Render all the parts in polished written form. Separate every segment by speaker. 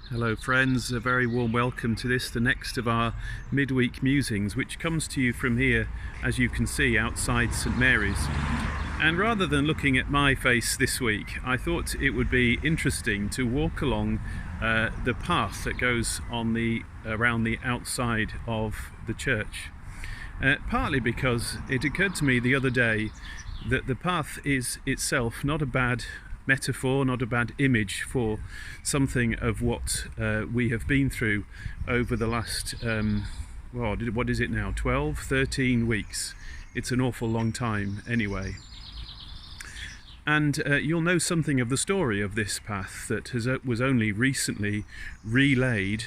Speaker 1: Hello friends, a very warm welcome to this, the next of our midweek musings, which comes to you from here, as you can see, outside St Mary's. And rather than looking at my face this week, I thought it would be interesting to walk along the path that goes on around the outside of the church. Partly because it occurred to me the other day that the path is itself not a bad metaphor, not a bad image for something of what we have been through over the last, what is it now, 12, 13 weeks. It's an awful long time anyway. And you'll know something of the story of this path that was only recently relaid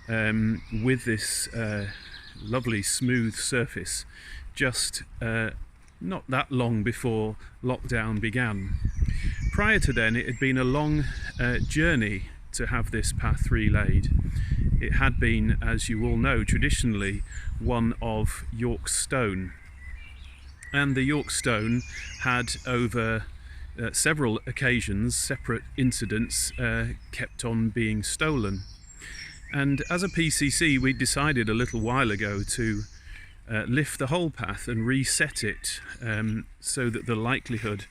Speaker 1: with this lovely smooth surface just not that long before lockdown began. Prior to then, it had been a long journey to have this path relaid. It had been, as you all know, traditionally one of York stone. And the York stone had, over several occasions, separate incidents, kept on being stolen. And as a PCC, we decided a little while ago to lift the whole path and reset it so that the likelihood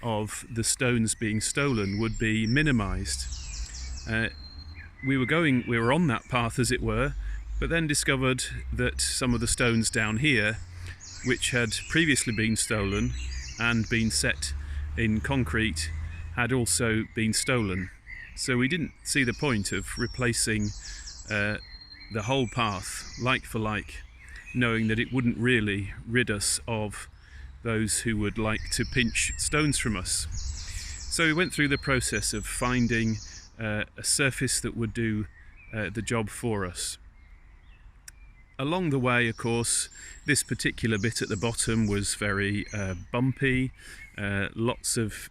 Speaker 1: of the stones being stolen would be minimised. We were on that path, as it were, but then discovered that some of the stones down here, which had previously been stolen and been set in concrete, had also been stolen. So we didn't see the point of replacing the whole path like for like, knowing that it wouldn't really rid us of those who would like to pinch stones from us. So we went through the process of finding a surface that would do the job for us. Along the way, of course, this particular bit at the bottom was very bumpy, lots of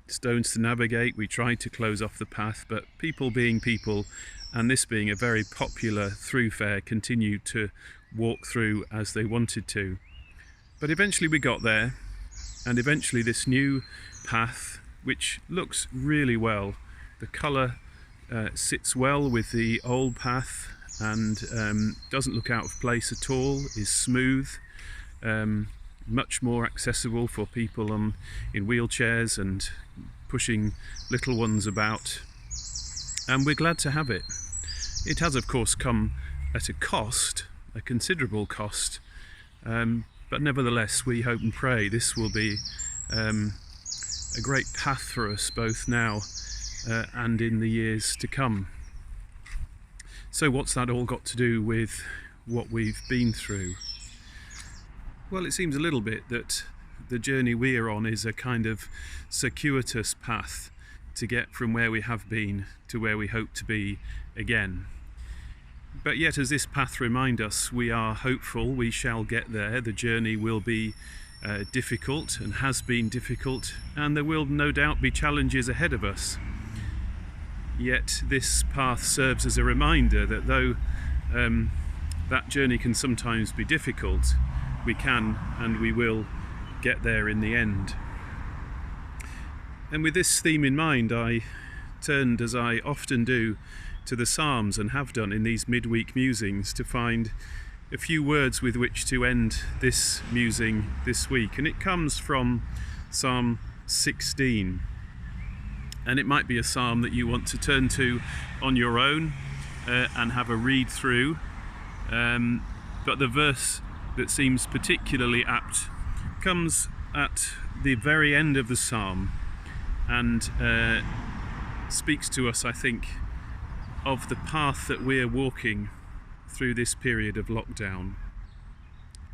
Speaker 1: stones to navigate. We tried to close off the path, but people being people, and this being a very popular thoroughfare, continued to walk through as they wanted to. But eventually we got there, and eventually this new path, which looks really well, the colour sits well with the old path and doesn't look out of place at all, is smooth, much more accessible for people in wheelchairs and pushing little ones about, and we're glad to have it. It has of course come at a cost, a considerable cost, but nevertheless we hope and pray this will be a great path for us both now and in the years to come. So what's that all got to do with what we've been through? Well, it seems a little bit that the journey we are on is a kind of circuitous path to get from where we have been to where we hope to be again. But yet, as this path reminds us, we are hopeful we shall get there. The journey will be difficult and has been difficult, and there will no doubt be challenges ahead of us. Yet this path serves as a reminder that though that journey can sometimes be difficult, we can and we will get there in the end. And with this theme in mind, I turned, as I often do, to the Psalms, and have done in these midweek musings, to find a few words with which to end this musing this week. And it comes from Psalm 16. And it might be a psalm that you want to turn to on your own and have a read through. But the verse that seems particularly apt comes at the very end of the psalm and speaks to us, I think, of the path that we're walking through this period of lockdown.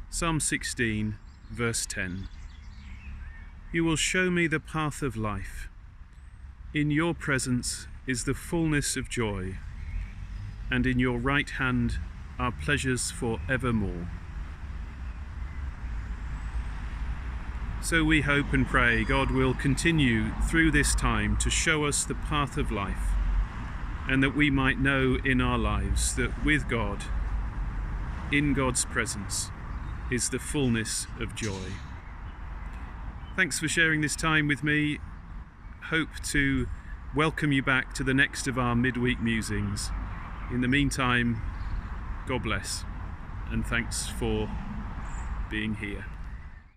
Speaker 1: Psalm 16, verse 10. You will show me the path of life. In your presence is the fullness of joy, and in your right hand are pleasures for evermore. So we hope and pray God will continue through this time to show us the path of life, and that we might know in our lives that with God, in God's presence, is the fullness of joy. Thanks for sharing this time with me. Hope to welcome you back to the next of our midweek musings. In the meantime, God bless, and thanks for being here.